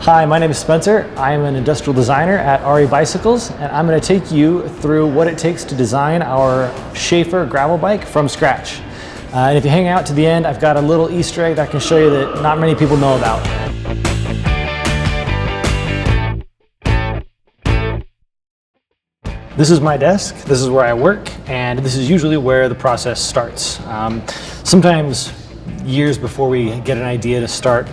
Hi, my name is Spencer. I am an industrial designer at Ari Bicycles, and I'm going to take you through what it takes to design our Shafer gravel bike from scratch. And if you hang out to the end, I've got a little Easter egg that I can show you that not many people know about. This is my desk, this is where I work, and this is usually where the process starts. Sometimes years before we get an idea to start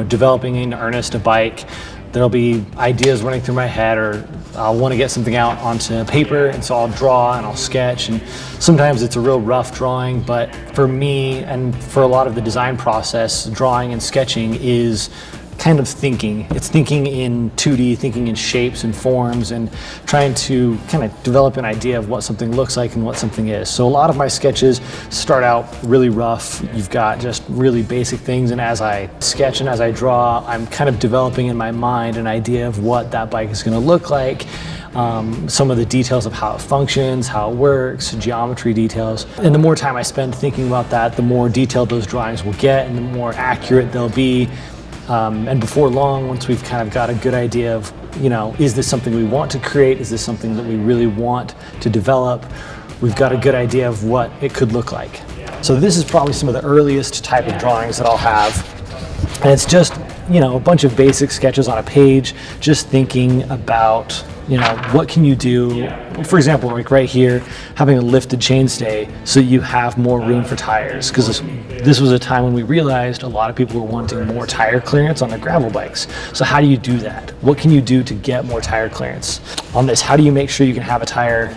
developing in earnest a bike, there'll be ideas running through my head, or I'll want to get something out onto paper, and so I'll draw and I'll sketch, and sometimes it's a real rough drawing, but for me and for a lot of the design process, drawing and sketching is kind of thinking. It's thinking in 2D, thinking in shapes and forms, and trying to kind of develop an idea of what something looks like and what something is. So a lot of my sketches start out really rough. You've got just really basic things, and as I sketch and as I draw, I'm kind of developing in my mind an idea of what that bike is going to look like. Some of the details of how it functions, how it works, geometry details. And the more time I spend thinking about that, the more detailed those drawings will get and the more accurate they'll be. And before long, once we've kind of got a good idea of, is this something we want to create? Is this something that we really want to develop? We've got a good idea of what it could look like. So this is probably some of the earliest type of drawings that I'll have. And it's just, a bunch of basic sketches on a page, just thinking about, what can you do? For example, like right here, having a lifted chainstay so you have more room for tires. Because this was a time when we realized a lot of people were wanting more tire clearance on their gravel bikes. So how do you do that? What can you do to get more tire clearance? On this, how do you make sure you can have a tire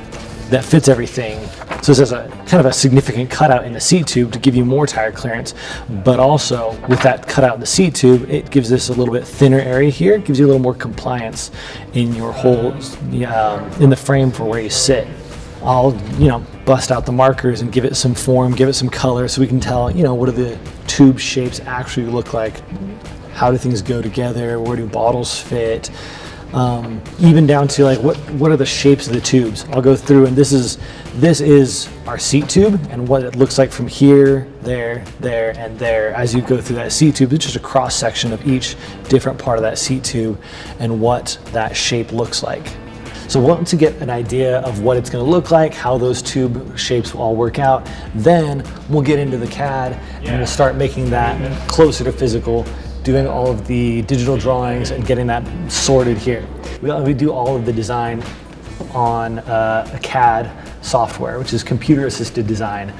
that fits everything? So this is a kind of a significant cutout in the seat tube to give you more tire clearance, but also with that cutout in the seat tube, it gives this a little bit thinner area here. It gives you a little more compliance in your holes, in the frame for where you sit. I'll, bust out the markers and give it some form, give it some color, so we can tell, what do the tube shapes actually look like? How do things go together? Where do bottles fit? Even down to like what are the shapes of the tubes. I'll go through, and this is our seat tube and what it looks like from here, there, and there. As you go through that seat tube, it's just a cross section of each different part of that seat tube and what that shape looks like. So once you get an idea of what it's going to look like, how those tube shapes will all work out, then we'll get into the CAD and we'll start making that closer to physical, doing all of the digital drawings and getting that sorted here. We do all of the design on a CAD software, which is computer assisted design.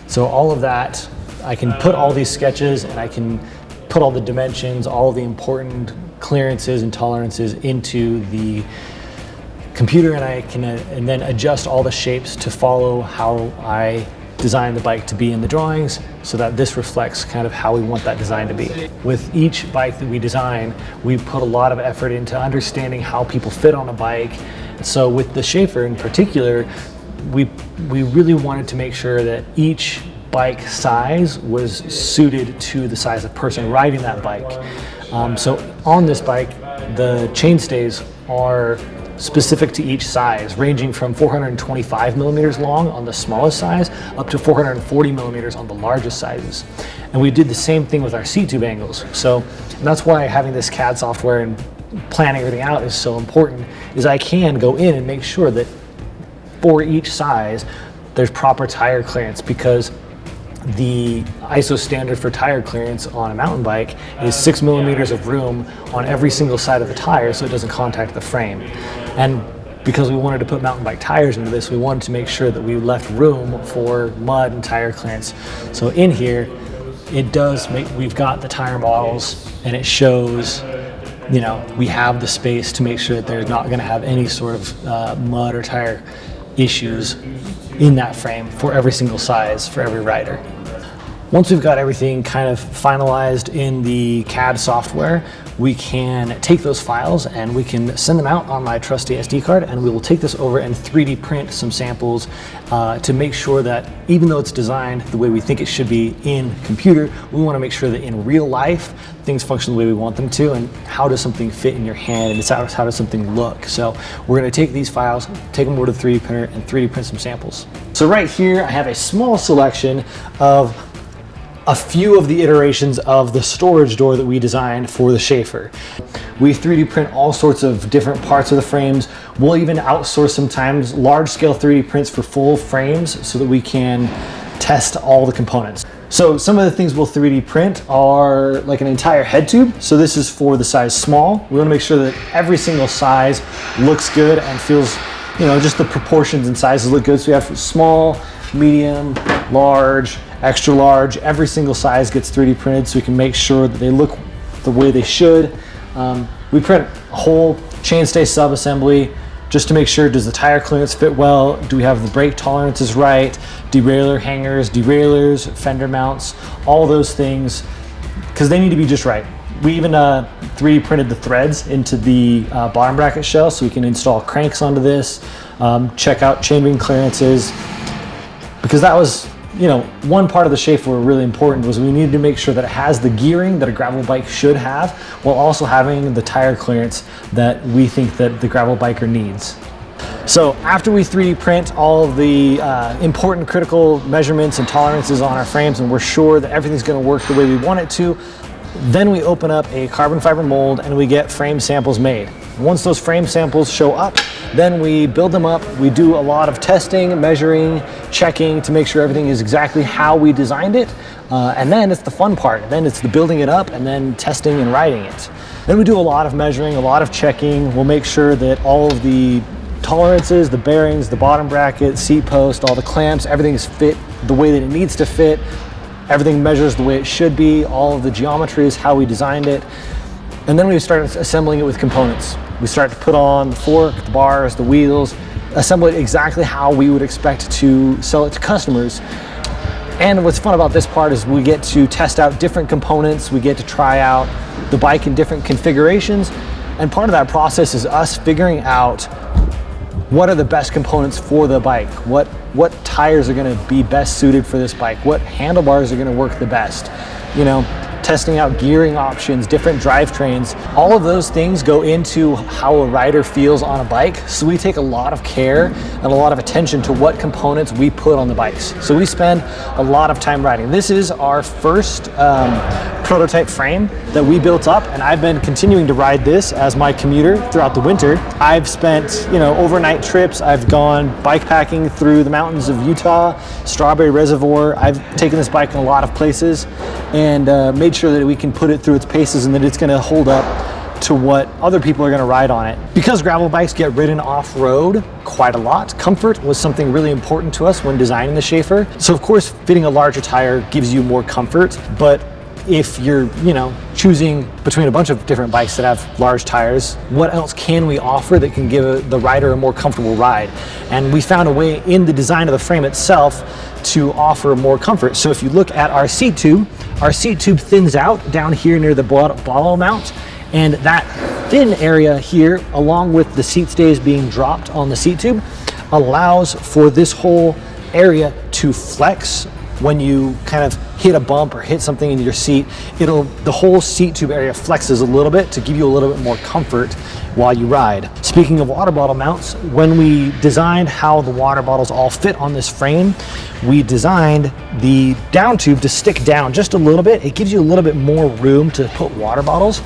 So all of that, I can put all these sketches and I can put all the dimensions, all of the important clearances and tolerances into the computer, and I can and then adjust all the shapes to follow how I design the bike to be in the drawings, so that this reflects kind of how we want that design to be. With each bike that we design, we put a lot of effort into understanding how people fit on a bike. So with the Shafer in particular, we really wanted to make sure that each bike size was suited to the size of person riding that bike. So on this bike, the chainstays are specific to each size, ranging from 425 millimeters long on the smallest size up to 440 millimeters on the largest sizes. And we did the same thing with our seat tube angles. So that's why having this CAD software and planning everything out is so important, is I can go in and make sure that for each size there's proper tire clearance, because the ISO standard for tire clearance on a mountain bike is 6 millimeters of room on every single side of the tire so it doesn't contact the frame. And because we wanted to put mountain bike tires into this, we wanted to make sure that we left room for mud and tire clearance. So in here, we've got the tire models, and it shows, we have the space to make sure that they're not going to have any sort of mud or tire issues in that frame for every single size for every rider. Once we've got everything kind of finalized in the CAD software, we can take those files and we can send them out on my trusty SD card, and we will take this over and 3D print some samples to make sure that even though it's designed the way we think it should be in computer, we want to make sure that in real life things function the way we want them to, and how does something fit in your hand, and how does something look. So we're going to take these files, take them over to the 3D printer and 3D print some samples. So right here I have a small selection of a few of the iterations of the storage door that we designed for the Shafer. We 3D print all sorts of different parts of the frames. We'll even outsource sometimes large scale 3D prints for full frames so that we can test all the components. So some of the things we'll 3D print are like an entire head tube. So this is for the size small. We want to make sure that every single size looks good and feels, you know, just the proportions and sizes look good. So we have small, medium, large, extra large. Every single size gets 3D printed so we can make sure that they look the way they should. We print a whole chainstay sub-assembly just to make sure, does the tire clearance fit well? Do we have the brake tolerances right? Derailleur hangers, derailleurs, fender mounts, all those things, because they need to be just right. We even 3D printed the threads into the bottom bracket shell so we can install cranks onto this, check out chain ring clearances, because that was, you know, one part of the Shafer really important was we needed to make sure that it has the gearing that a gravel bike should have while also having the tire clearance that we think that the gravel biker needs. So after we 3D print all of the important critical measurements and tolerances on our frames and we're sure that everything's going to work the way we want it to, then we open up a carbon fiber mold and we get frame samples made. Once those frame samples show up, then we build them up. We do a lot of testing, measuring, checking to make sure everything is exactly how we designed it. And then it's the fun part. Then it's the building it up and then testing and riding it. Then we do a lot of measuring, a lot of checking. We'll make sure that all of the tolerances, the bearings, the bottom bracket, seat post, all the clamps, everything is fit the way that it needs to fit. Everything measures the way it should be. All of the geometry is how we designed it. And then we start assembling it with components. We start to put on the fork, the bars, the wheels, assemble it exactly how we would expect to sell it to customers. And what's fun about this part is we get to test out different components. We get to try out the bike in different configurations. And part of that process is us figuring out what are the best components for the bike? What tires are gonna be best suited for this bike? What handlebars are gonna work the best? You know, testing out gearing options, different drivetrains. All of those things go into how a rider feels on a bike. So we take a lot of care and a lot of attention to what components we put on the bikes. So we spend a lot of time riding. This is our first prototype frame that we built up, and I've been continuing to ride this as my commuter throughout the winter. I've spent, you know, overnight trips. I've gone bikepacking through the mountains of Utah, Strawberry Reservoir. I've taken this bike in a lot of places and made sure that we can put it through its paces and that it's going to hold up to what other people are going to ride on it. Because gravel bikes get ridden off-road quite a lot, comfort was something really important to us when designing the Shafer. So of course, fitting a larger tire gives you more comfort, but if you're, you know, choosing between a bunch of different bikes that have large tires, what else can we offer that can give the rider a more comfortable ride? And we found a way in the design of the frame itself to offer more comfort. So if you look at our seat tube thins out down here near the bottle mount, and that thin area here, along with the seat stays being dropped on the seat tube, allows for this whole area to flex when you kind of hit a bump or hit something in your seat. The whole seat tube area flexes a little bit to give you a little bit more comfort while you ride. Speaking of water bottle mounts, when we designed how the water bottles all fit on this frame, we designed the down tube to stick down just a little bit. It gives you a little bit more room to put water bottles.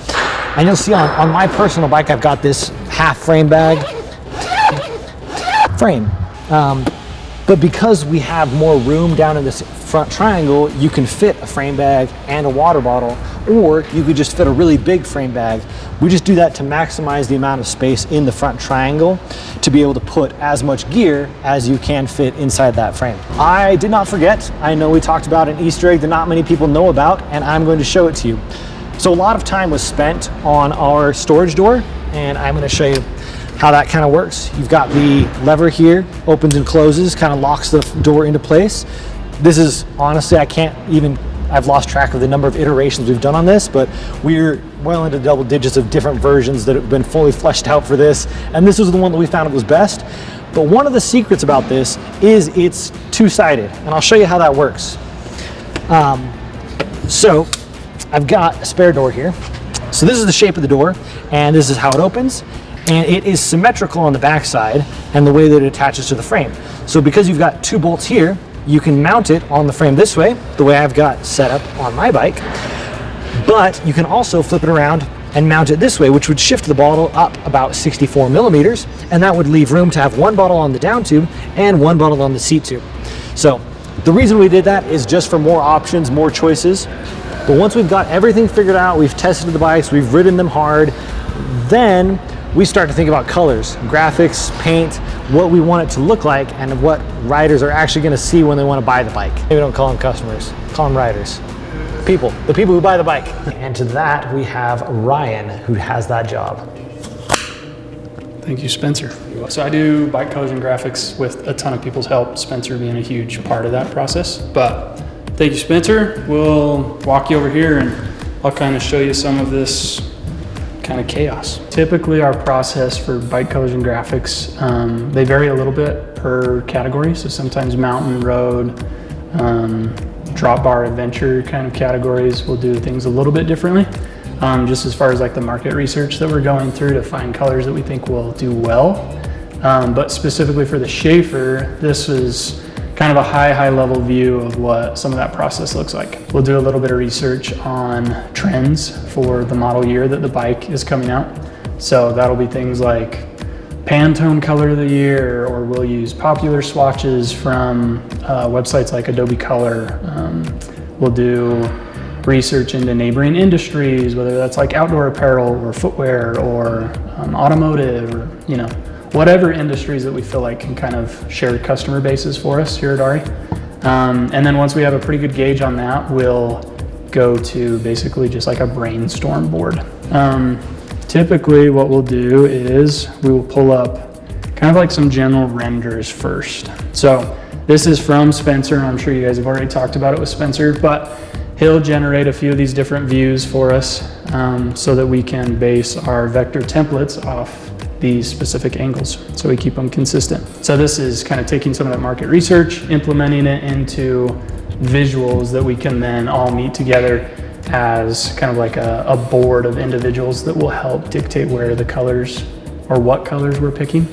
And you'll see on my personal bike, I've got this half frame bag frame. But because we have more room down in this front triangle, you can fit a frame bag and a water bottle, or you could just fit a really big frame bag. We just do that to maximize the amount of space in the front triangle to be able to put as much gear as you can fit inside that frame. I did not forget, I know we talked about an Easter egg that not many people know about, and I'm going to show it to you. So a lot of time was spent on our storage door, and I'm going to show you how that kind of works. You've got the lever here, opens and closes, kind of locks the door into place. This is honestly, I've lost track of the number of iterations we've done on this, but we're well into double digits of different versions that have been fully fleshed out for this. And this was the one that we found was best. But one of the secrets about this is it's two-sided, and I'll show you how that works. So I've got a spare door here. So this is the shape of the door, and this is how it opens. And it is symmetrical on the back side and the way that it attaches to the frame. So because you've got two bolts here, you can mount it on the frame this way, the way I've got set up on my bike, but you can also flip it around and mount it this way, which would shift the bottle up about 64 millimeters, and that would leave room to have one bottle on the down tube and one bottle on the seat tube. So the reason we did that is just for more options, more choices. But once we've got everything figured out, we've tested the bikes, we've ridden them hard, then we start to think about colors, graphics, paint, what we want it to look like, and what riders are actually going to see when they want to buy the bike. Maybe don't call them customers, call them riders. The people who buy the bike. And to that, we have Ryan, who has that job. Thank you, Spencer. So I do bike colors and graphics with a ton of people's help, Spencer being a huge part of that process. But thank you, Spencer. We'll walk you over here and I'll kind of show you some of this kind of chaos. Typically our process for bike colors and graphics, they vary a little bit per category. So sometimes mountain, road, drop bar, adventure kind of categories will do things a little bit differently. Just as far as like the market research that we're going through to find colors that we think will do well. But specifically for the Shafer, this is kind of a high level view of what some of that process looks like. We'll do a little bit of research on trends for the model year that the bike is coming out. So that'll be things like Pantone color of the year, or we'll use popular swatches from websites like Adobe Color. We'll do research into neighboring industries, whether that's like outdoor apparel or footwear or automotive, or whatever industries that we feel like can kind of share customer bases for us here at Ari. And then once we have a pretty good gauge on that, we'll go to basically just like a brainstorm board. Typically what we'll do is we will pull up kind of like some general renders first. So this is from Spencer, and I'm sure you guys have already talked about it with Spencer, but he'll generate a few of these different views for us so that we can base our vector templates off these specific angles, so we keep them consistent. So this is kind of taking some of that market research, implementing it into visuals that we can then all meet together as kind of like a board of individuals that will help dictate where the colors or what colors we're picking.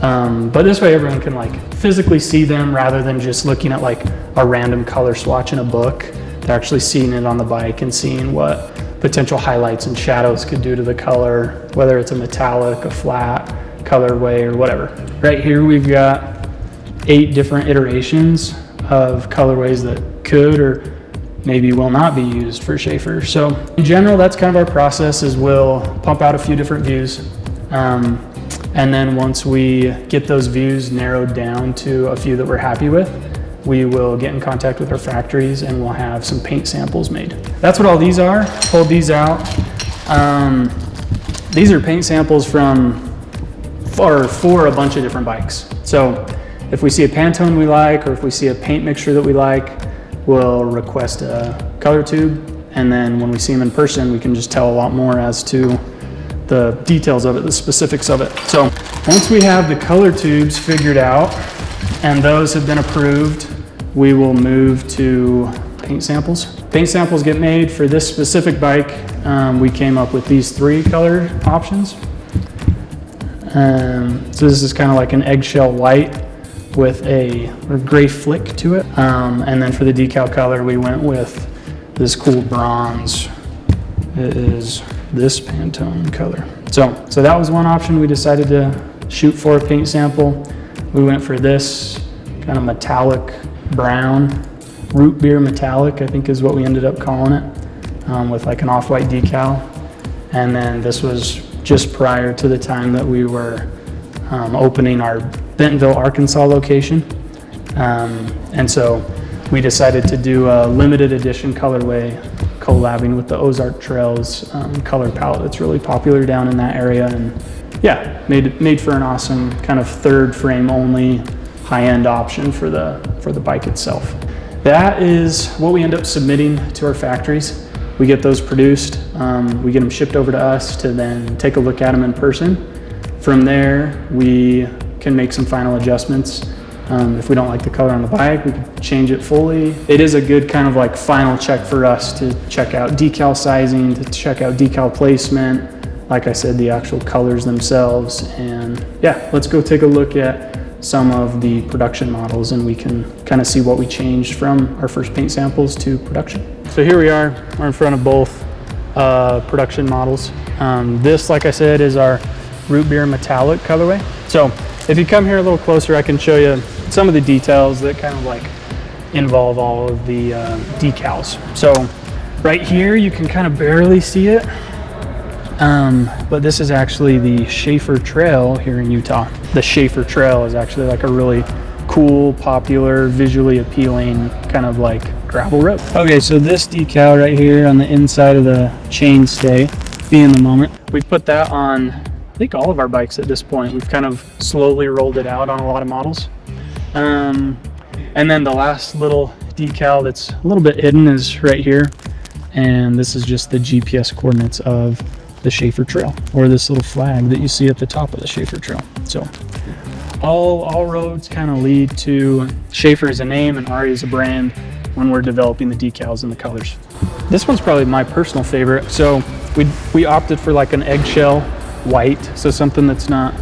But this way everyone can like physically see them rather than just looking at like a random color swatch in a book. They're actually seeing it on the bike and seeing what potential highlights and shadows could do to the color, whether it's a metallic, a flat colorway, or whatever. Right here we've got 8 different iterations of colorways that could or maybe will not be used for Shafer. So in general, that's kind of our process, is we'll pump out a few different views. And then once we get those views narrowed down to a few that we're happy with, we will get in contact with our factories and we'll have some paint samples made. That's what all these are. Pulled these out. These are paint samples for a bunch of different bikes. So if we see a Pantone we like, or if we see a paint mixture that we like, we'll request a color tube. And then when we see them in person, we can just tell a lot more as to the details of it, the specifics of it. So once we have the color tubes figured out and those have been approved, we will move to paint samples. Paint samples get made for this specific bike. We came up with these 3 color options. So this is kind of like an eggshell white with a gray flick to it. And then for the decal color, we went with this cool bronze. It is this Pantone color. So that was one option. We decided to shoot for a paint sample. We went for this kind of metallic brown, root beer metallic, I think is what we ended up calling it, with like an off-white decal. And then this was just prior to the time that we were opening our Bentonville, Arkansas location. And so we decided to do a limited edition colorway collabing with the Ozark Trails color palette that's really popular down in that area. And yeah, made for an awesome kind of 3rd frame only high-end option for the bike itself. That is what we end up submitting to our factories. We get those produced, we get them shipped over to us to then take a look at them in person. From there, we can make some final adjustments. If we don't like the color on the bike, we can change it fully. It is a good kind of like final check for us to check out decal sizing, to check out decal placement, like I said, the actual colors themselves. And yeah, let's go take a look at some of the production models, and we can kind of see what we changed from our first paint samples to production. So here we are, we're in front of both production models. This, like I said, is our root beer metallic colorway. So if you come here a little closer, I can show you some of the details that kind of like involve all of the decals. So right here, you can kind of barely see it, but this is actually the Shafer Trail here in Utah. The Shafer Trail is actually like a really cool, popular, visually appealing kind of like gravel road. Okay, so this decal right here on the inside of the chainstay, be in the moment. We put that on, I think, all of our bikes at this point. We've kind of slowly rolled it out on a lot of models. And then the last little decal that's a little bit hidden is right here. And this is just the GPS coordinates of the Shafer Trail, or this little flag that you see at the top of the Shafer Trail. So all roads kind of lead to Shafer as a name and Ari as a brand when we're developing the decals and the colors. This one's probably my personal favorite. So we opted for like an eggshell white, so something that's not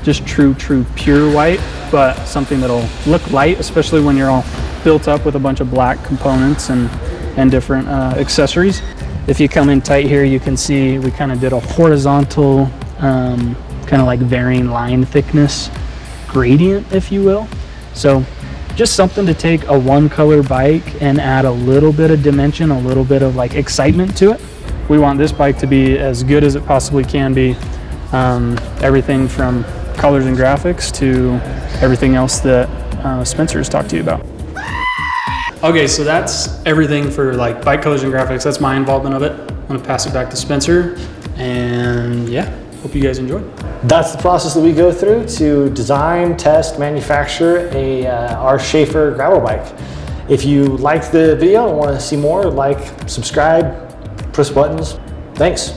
just true pure white, but something that'll look light, especially when you're all built up with a bunch of black components and different accessories. If you come in tight here, you can see we kind of did a horizontal kind of like varying line thickness gradient, if you will. So just something to take a one color bike and add a little bit of dimension, a little bit of like excitement to it. We want this bike to be as good as it possibly can be. Everything from colors and graphics to everything else that Spencer has talked to you about. Okay, so that's everything for like bike colors and graphics. That's my involvement of it. I'm gonna pass it back to Spencer, and yeah, hope you guys enjoyed. That's the process that we go through to design, test, manufacture our Shafer gravel bike. If you liked the video and want to see more, like, subscribe, press buttons. Thanks.